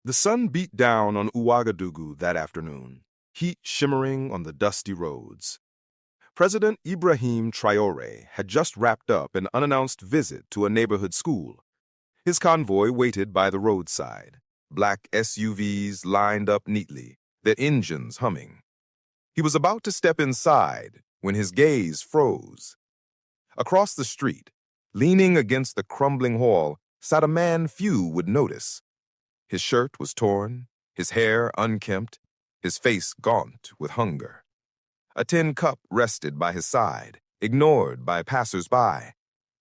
The sun beat down on Ouagadougou that afternoon, heat shimmering on the dusty roads. President Ibrahim Traoré had just wrapped up an unannounced visit to a neighborhood school. His convoy waited by the roadside, black SUVs lined up neatly, their engines humming. He was about to step inside when his gaze froze. Across the street, leaning against the crumbling wall, sat a man few would notice. His shirt was torn, his hair unkempt, his face gaunt with hunger. A tin cup rested by his side, ignored by passers-by.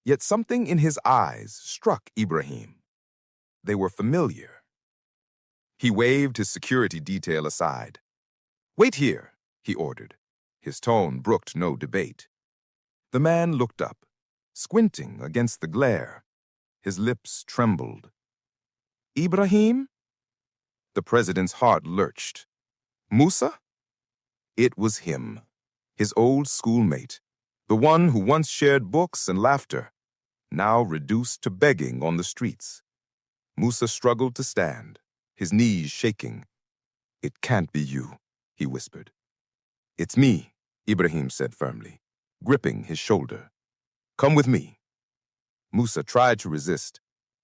Yet something in his eyes struck Ibrahim. They were familiar. He waved his security detail aside. "Wait here," he ordered. His tone brooked no debate. The man looked up, squinting against the glare. His lips trembled. "Ibrahim?" The president's heart lurched. "Musa?" It was him, his old schoolmate, the one who once shared books and laughter, now reduced to begging on the streets. Musa struggled to stand, his knees shaking. "It can't be you," he whispered. "It's me," Ibrahim said firmly, gripping his shoulder. "Come with me." Musa tried to resist.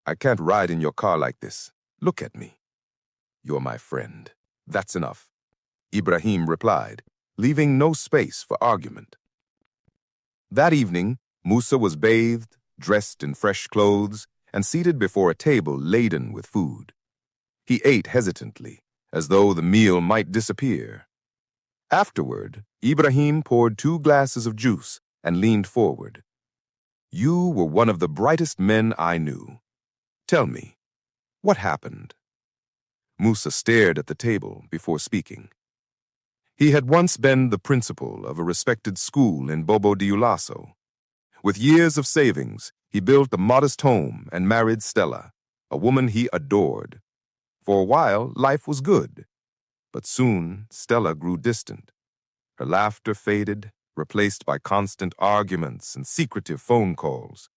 "I can't ride in your car like this. Look at me." "You're my friend. That's enough," Ibrahim replied, leaving no space for argument. That evening, Musa was bathed, dressed in fresh clothes, and seated before a table laden with food. He ate hesitantly, as though the meal might disappear. Afterward, Ibrahim poured 2 glasses of juice and leaned forward. "You were one of the brightest men I knew. Tell me, what happened?" Musa stared at the table before speaking. He had once been the principal of a respected school in Bobo Dioulasso. With years of savings, he built a modest home and married Stella, a woman he adored. For a while, life was good. But soon, Stella grew distant. Her laughter faded, replaced by constant arguments and secretive phone calls.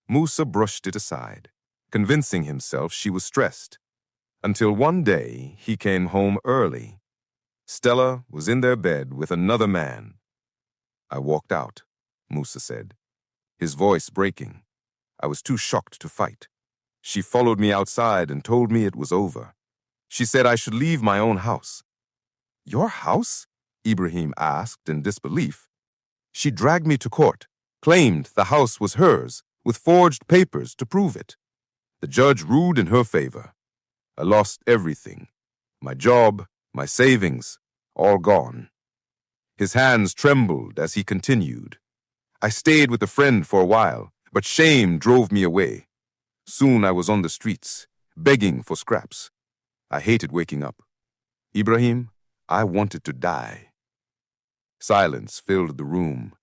Musa brushed it aside, convincing himself she was stressed. Until one day, he came home early. Stella was in their bed with another man. "I walked out," Musa said, his voice breaking. "I was too shocked to fight. She followed me outside and told me it was over. She said I should leave my own house." "Your house?" Ibrahim asked in disbelief. "She dragged me to court, claimed the house was hers, with forged papers to prove it. The judge ruled in her favor. I lost everything. My job, my savings, all gone." His hands trembled as he continued. "I stayed with a friend for a while, but shame drove me away. Soon I was on the streets, begging for scraps. I hated waking up. Ibrahim, I wanted to die." Silence filled the room.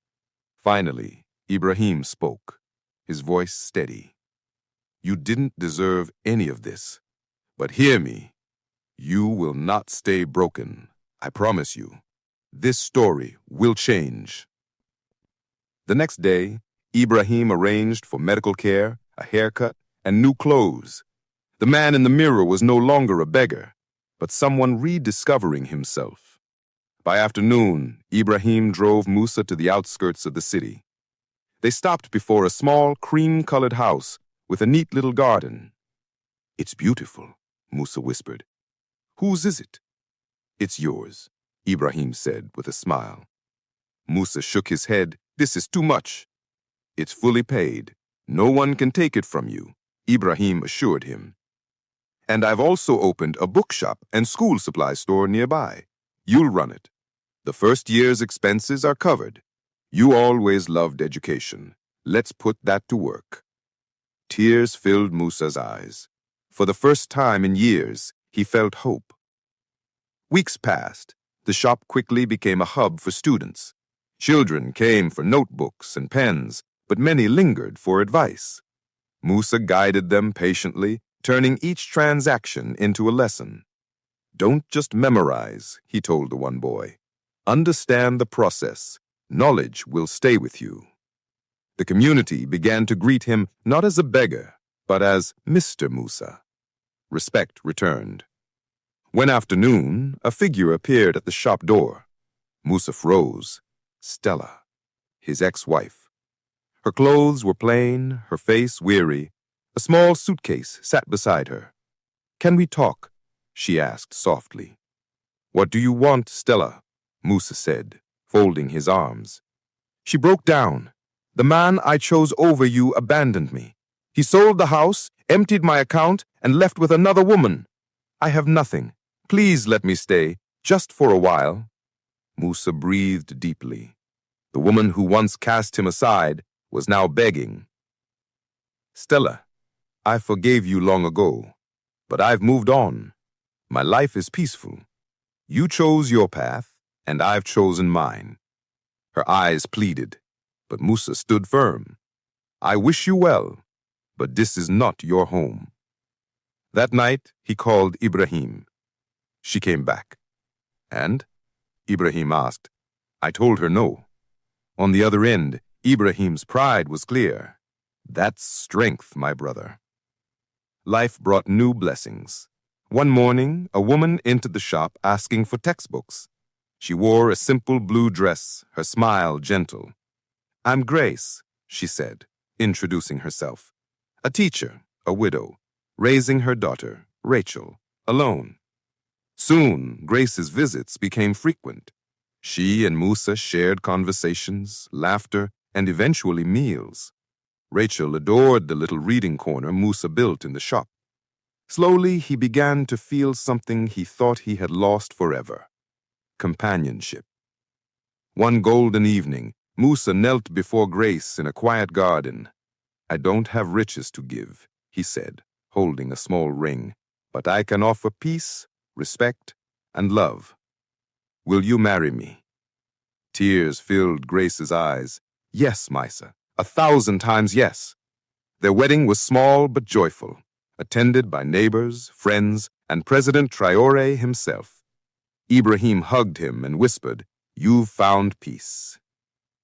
Finally, Ibrahim spoke, his voice steady. "You didn't deserve any of this. But hear me. You will not stay broken. I promise you. This story will change." The next day, Ibrahim arranged for medical care, a haircut, and new clothes. The man in the mirror was no longer a beggar, but someone rediscovering himself. By afternoon, Ibrahim drove Musa to the outskirts of the city. They stopped before a small, cream-colored house with a neat little garden. "It's beautiful," Musa whispered. "Whose is it?" "It's yours," Ibrahim said with a smile. Musa shook his head. "This is too much." "It's fully paid. No one can take it from you," Ibrahim assured him. "And I've also opened a bookshop and school supply store nearby. You'll run it. The first year's expenses are covered. You always loved education. Let's put that to work." Tears filled Musa's eyes. For the first time in years, he felt hope. Weeks passed. The shop quickly became a hub for students. Children came for notebooks and pens, but many lingered for advice. Musa guided them patiently, turning each transaction into a lesson. "Don't just memorize," he told the one boy. "Understand the process. Knowledge will stay with you." The community began to greet him not as a beggar, but as Mr. Musa. Respect returned. When afternoon, a figure appeared at the shop door. Musa froze. Stella, his ex-wife. Her clothes were plain, her face weary. A small suitcase sat beside her. "Can we talk?" she asked softly. "What do you want, Stella?" Musa said, folding his arms. She broke down. "The man I chose over you abandoned me. He sold the house, emptied my account, and left with another woman. I have nothing. Please let me stay, just for a while." Musa breathed deeply. The woman who once cast him aside was now begging. "Stella, I forgave you long ago, but I've moved on. My life is peaceful. You chose your path, and I've chosen mine." Her eyes pleaded, but Musa stood firm. "I wish you well, but this is not your home." That night, he called Ibrahim. She came back. "And?" Ibrahim asked. I told her no. On the other end, Ibrahim's pride was clear. "That's strength, my brother." Life brought new blessings. One morning, a woman entered the shop asking for textbooks. She wore a simple blue dress, her smile gentle. "I'm Grace," she said, introducing herself. "A teacher, a widow, raising her daughter, Rachel, alone." Soon, Grace's visits became frequent. She and Musa shared conversations, laughter, and eventually meals. Rachel adored the little reading corner Musa built in the shop. Slowly, he began to feel something he thought he had lost forever: companionship. One golden evening, Musa knelt before Grace in a quiet garden. "I don't have riches to give," he said, holding a small ring, "but I can offer peace, respect, and love. Will you marry me?" Tears filled Grace's eyes. "Yes, Musa, 1,000 times yes." Their wedding was small but joyful, attended by neighbors, friends, and President Traoré himself. Ibrahim hugged him and whispered, "You've found peace."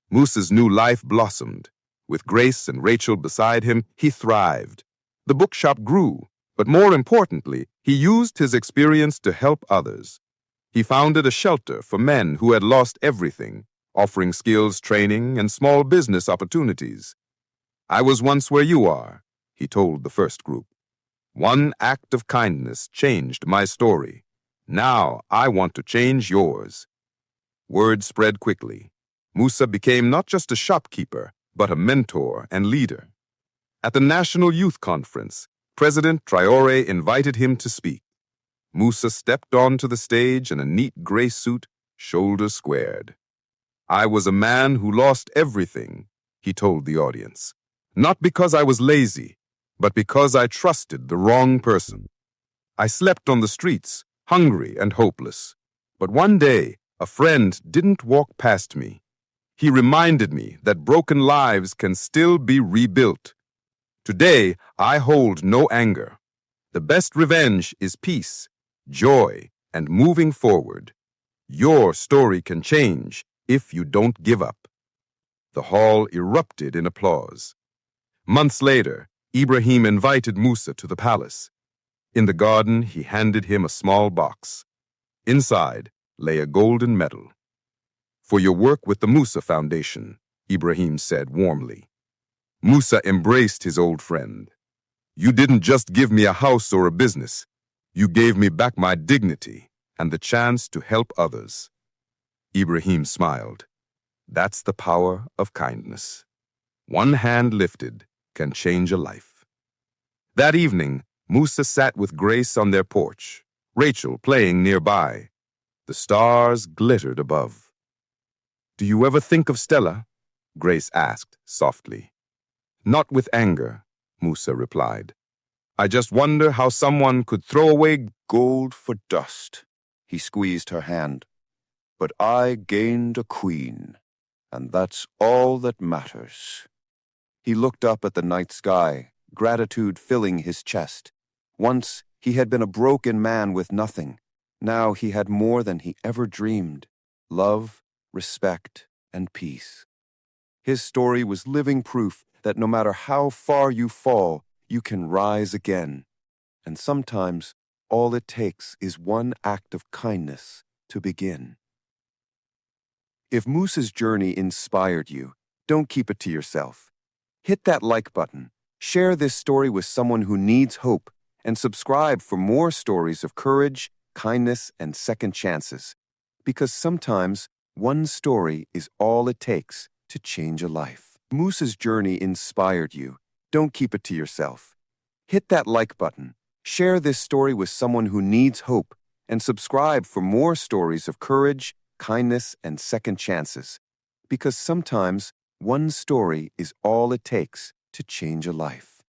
Musa's new life blossomed. With Grace and Rachel beside him, he thrived. The bookshop grew, but more importantly, he used his experience to help others. He founded a shelter for men who had lost everything, offering skills training and small business opportunities. "I was once where you are," he told the first group. "One act of kindness changed my story. Now I want to change yours." Word spread quickly. Musa became not just a shopkeeper, but a mentor and leader. At the National Youth Conference, President Traoré invited him to speak. Musa stepped onto the stage in a neat gray suit, shoulders squared. "I was a man who lost everything," he told the audience. "Not because I was lazy, but because I trusted the wrong person. I slept on the streets, hungry and hopeless. But one day, a friend didn't walk past me. He reminded me that broken lives can still be rebuilt. Today, I hold no anger. The best revenge is peace, joy, and moving forward. Your story can change if you don't give up." The hall erupted in applause. Months later, Ibrahim invited Musa to the palace. In the garden, he handed him a small box. Inside lay a golden medal. "For your work with the Musa Foundation," Ibrahim said warmly. Musa embraced his old friend. "You didn't just give me a house or a business. You gave me back my dignity and the chance to help others." Ibrahim smiled. That's the power of kindness. One hand lifted can change a life. That evening, Musa sat with Grace on their porch, Rachel playing nearby. The stars glittered above. "Do you ever think of Stella?" Grace asked softly. "Not with anger," Musa replied. "I just wonder how someone could throw away Gold for dust." He squeezed her hand. "But I gained a queen, and that's all that matters." He looked up at the night sky, gratitude filling his chest. Once he had been a broken man with nothing. Now he had more than he ever dreamed: love, respect, and peace. His story was living proof that no matter how far you fall, you can rise again. And sometimes all it takes is one act of kindness to begin. If Musa's journey inspired you, don't keep it to yourself. Hit that like button, share this story with someone who needs hope, and subscribe for more stories of courage, kindness, and second chances. Because sometimes one story is all it takes to change a life. Musa's journey inspired you. Don't keep it to yourself. Hit that like button, share this story with someone who needs hope, and subscribe for more stories of courage, kindness, and second chances. Because sometimes one story is all it takes to change a life.